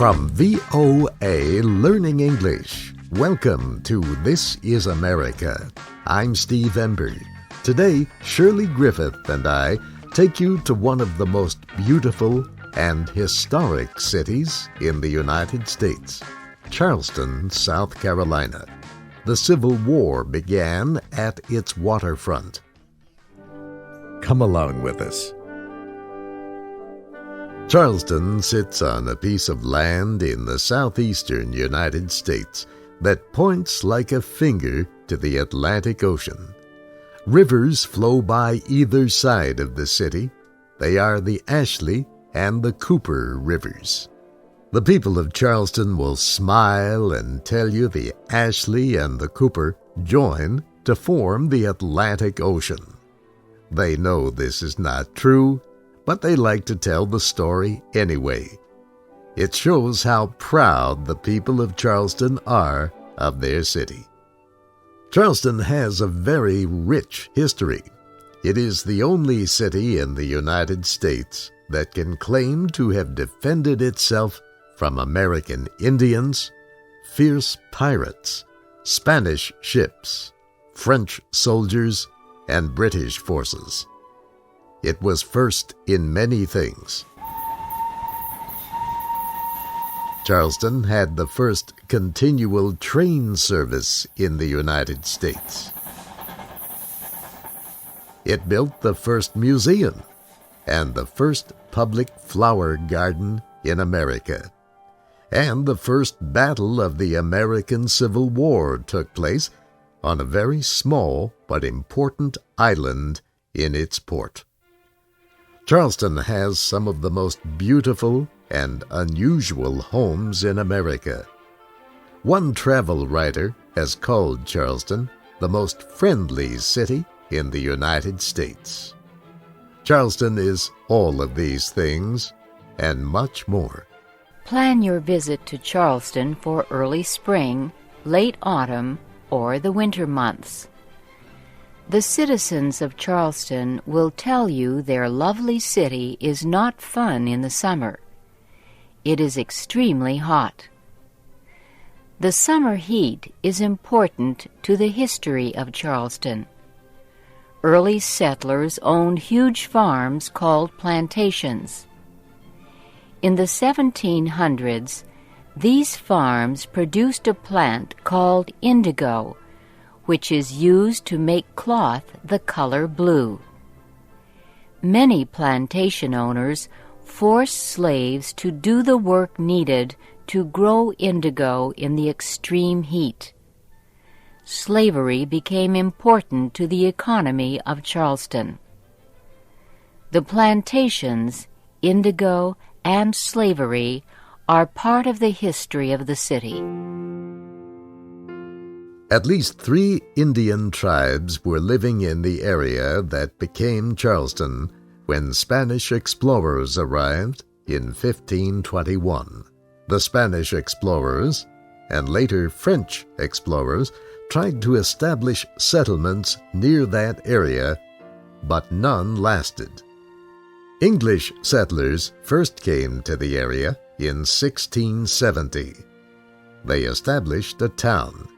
From VOA Learning English, welcome to This is America. I'm Steve Ember. Today, Shirley Griffith and I take you to one of the most beautiful and historic cities in the United States, Charleston, South Carolina. The Civil War began at its waterfront. Come along with us. Charleston sits on a piece of land in the southeastern United States that points like a finger to the Atlantic Ocean. Rivers flow by either side of the city. They are the Ashley and the Cooper Rivers. The people of Charleston will smile and tell you the Ashley and the Cooper join to form the Atlantic Ocean. They know this is not true, but they like to tell the story anyway. It shows how proud the people of Charleston are of their city. Charleston has a very rich history. It is the only city in the United States that can claim to have defended itself from American Indians, fierce pirates, Spanish ships, French soldiers, and British forces. It was first in many things. Charleston had the first continual train service in the United States. It built the first museum and the first public flower garden in America. And the first battle of the American Civil War took place on a very small but important island in its port. Charleston has some of the most beautiful and unusual homes in America. One travel writer has called Charleston the most friendly city in the United States. Charleston is all of these things and much more. Plan your visit to Charleston for early spring, late autumn, or the winter months. The citizens of Charleston will tell you their lovely city is not fun in the summer. It is extremely hot. The summer heat is important to the history of Charleston. Early settlers owned huge farms called plantations. In the 1700s, these farms produced a plant called indigo, which is used to make cloth the color blue. Many plantation owners forced slaves to do the work needed to grow indigo in the extreme heat. Slavery became important to the economy of Charleston. The plantations, indigo, and slavery are part of the history of the city. At least 3 Indian tribes were living in the area that became Charleston when Spanish explorers arrived in 1521. The Spanish explorers, and later French explorers, tried to establish settlements near that area, but none lasted. English settlers first came to the area in 1670. They established a town.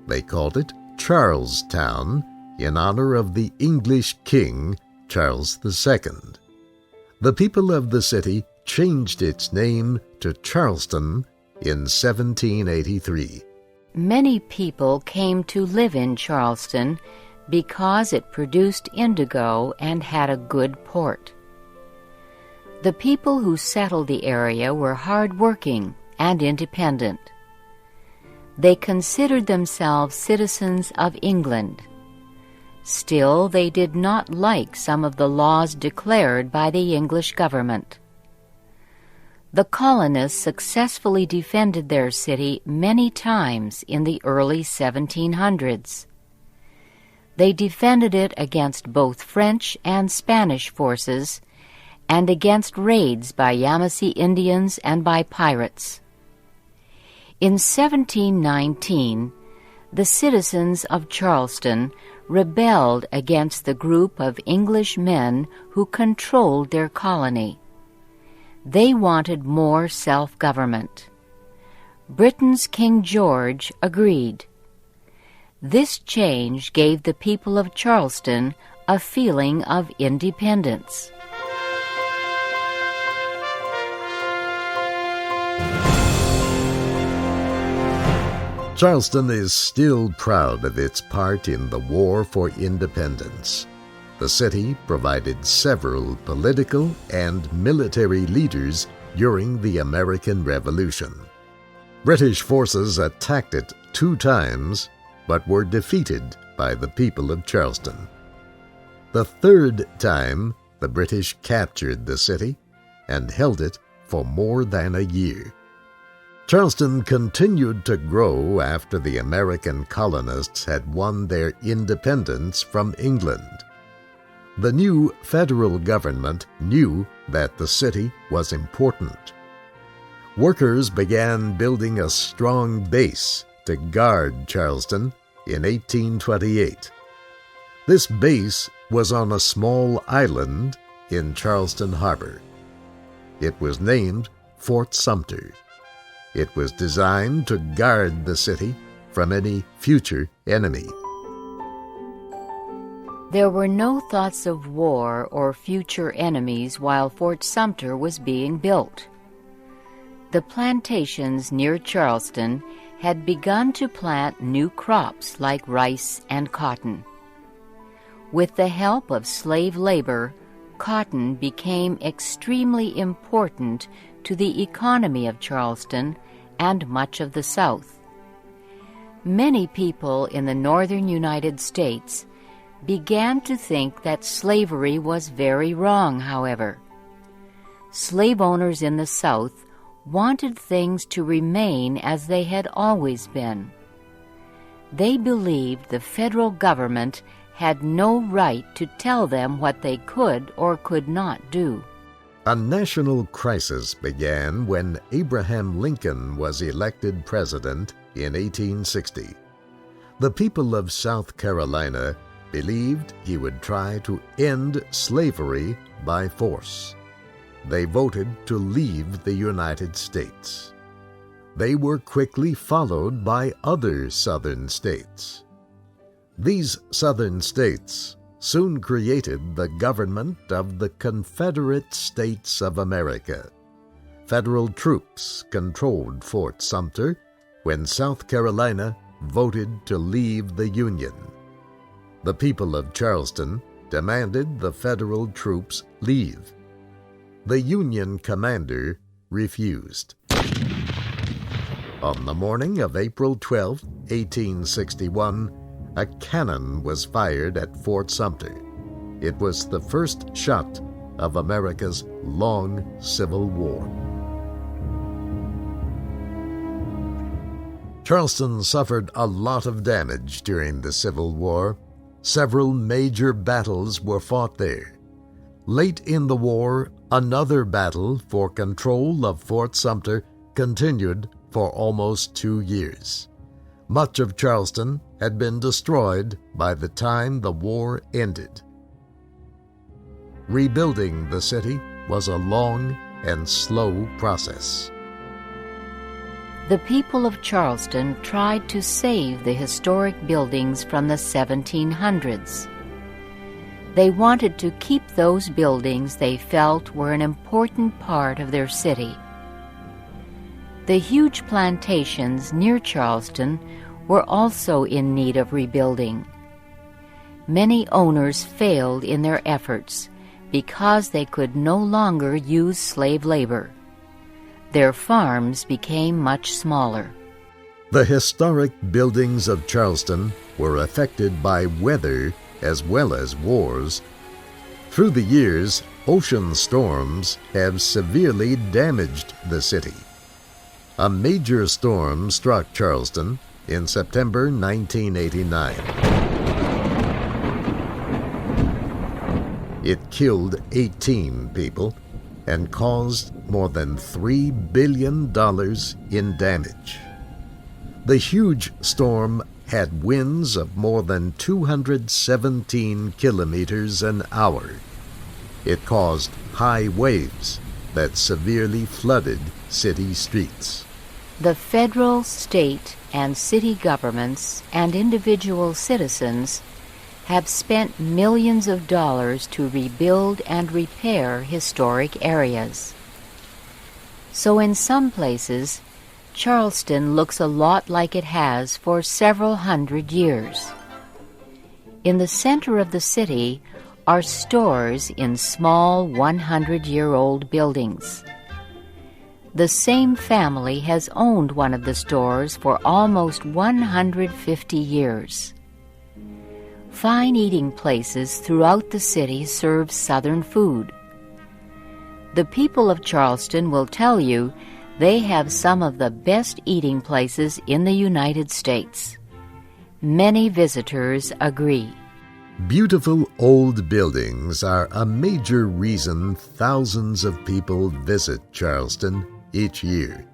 They called it Charlestown in honor of the English king, Charles II. The people of the city changed its name to Charleston in 1783. Many people came to live in Charleston because it produced indigo and had a good port. The people who settled the area were hard-working and independent. They considered themselves citizens of England. Still, they did not like some of the laws declared by the English government. The colonists successfully defended their city many times in the early 1700s. They defended it against both French and Spanish forces and against raids by Yamasee Indians and by pirates. In 1719, the citizens of Charleston rebelled against the group of English men who controlled their colony. They wanted more self-government. Britain's King George agreed. This change gave the people of Charleston a feeling of independence. Charleston is still proud of its part in the War for Independence. The city provided several political and military leaders during the American Revolution. British forces attacked it 2 times, but were defeated by the people of Charleston. The 3rd time, the British captured the city and held it for more than a year. Charleston continued to grow after the American colonists had won their independence from England. The new federal government knew that the city was important. Workers began building a strong base to guard Charleston in 1828. This base was on a small island in Charleston Harbor. It was named Fort Sumter. It was designed to guard the city from any future enemy. There were no thoughts of war or future enemies while Fort Sumter was being built. The plantations near Charleston had begun to plant new crops like rice and cotton. With the help of slave labor, cotton became extremely important to the economy of Charleston and much of the South. Many people in the northern United States began to think that slavery was very wrong, however. Slave owners in the South wanted things to remain as they had always been. They believed the federal government had no right to tell them what they could or could not do. A national crisis began when Abraham Lincoln was elected president in 1860. The people of South Carolina believed he would try to end slavery by force. They voted to leave the United States. They were quickly followed by other southern states. These southern states soon created the government of the Confederate States of America. Federal troops controlled Fort Sumter when South Carolina voted to leave the Union. The people of Charleston demanded the federal troops leave. The Union commander refused. On the morning of April 12, 1861, a cannon was fired at Fort Sumter. It was the first shot of America's long Civil War. Charleston suffered a lot of damage during the Civil War. Several major battles were fought there. Late in the war, another battle for control of Fort Sumter continued for almost 2 years. Much of Charleston had been destroyed by the time the war ended. Rebuilding the city was a long and slow process. The people of Charleston tried to save the historic buildings from the 1700s. They wanted to keep those buildings they felt were an important part of their city. The huge plantations near Charleston were also in need of rebuilding. Many owners failed in their efforts because they could no longer use slave labor. Their farms became much smaller. The historic buildings of Charleston were affected by weather as well as wars. Through the years, ocean storms have severely damaged the city. A major storm struck Charleston in September 1989. It killed 18 people and caused more than $3 billion in damage. The huge storm had winds of more than 217 kilometers an hour. It caused high waves that severely flooded city streets. The federal, state, and city governments and individual citizens have spent millions of dollars to rebuild and repair historic areas. So in some places, Charleston looks a lot like it has for several hundred years. In the center of the city are stores in small 100-year-old buildings. The same family has owned one of the stores for almost 150 years. Fine eating places throughout the city serve Southern food. The people of Charleston will tell you they have some of the best eating places in the United States. Many visitors agree. Beautiful old buildings are a major reason thousands of people visit Charleston each year.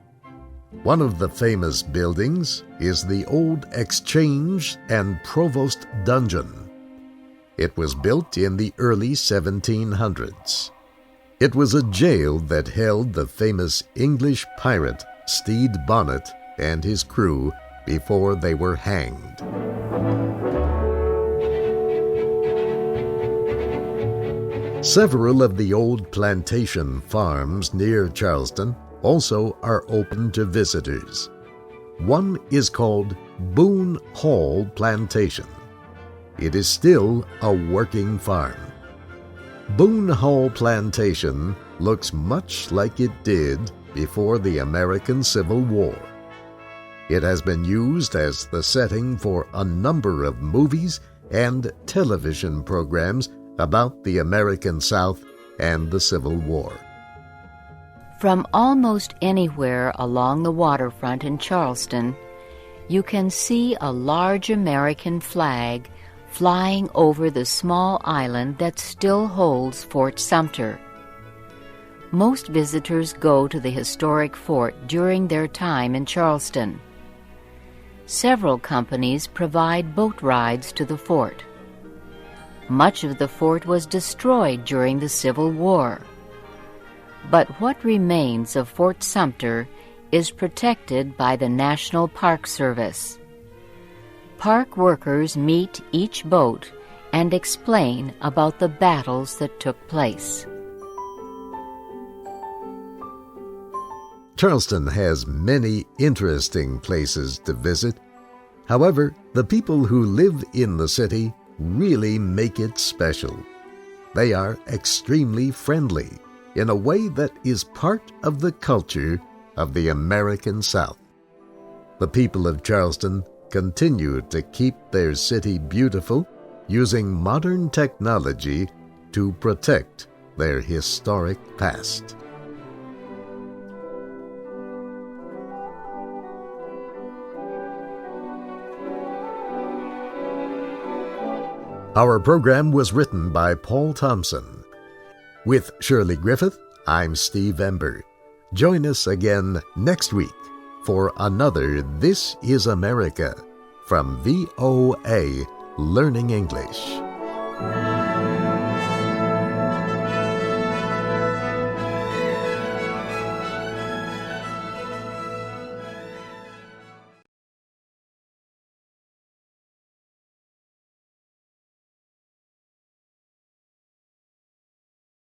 One of the famous buildings is the old Exchange and Provost Dungeon. It was built in the early 1700s. It was a jail that held the famous English pirate Stede Bonnet and his crew before they were hanged. Several of the old plantation farms near Charleston also are open to visitors. One is called Boone Hall Plantation. It is still a working farm. Boone Hall Plantation looks much like it did before the American Civil War. It has been used as the setting for a number of movies and television programs about the American South and the Civil War. From almost anywhere along the waterfront in Charleston, you can see a large American flag flying over the small island that still holds Fort Sumter. Most visitors go to the historic fort during their time in Charleston. Several companies provide boat rides to the fort. Much of the fort was destroyed during the Civil War. But what remains of Fort Sumter is protected by the National Park Service. Park workers meet each boat and explain about the battles that took place. Charleston has many interesting places to visit. However, the people who live in the city really make it special. They are extremely friendly in a way that is part of the culture of the American South. The people of Charleston continue to keep their city beautiful using modern technology to protect their historic past. Our program was written by Paul Thompson. With Shirley Griffith, I'm Steve Ember. Join us again next week for another This is America from VOA Learning English.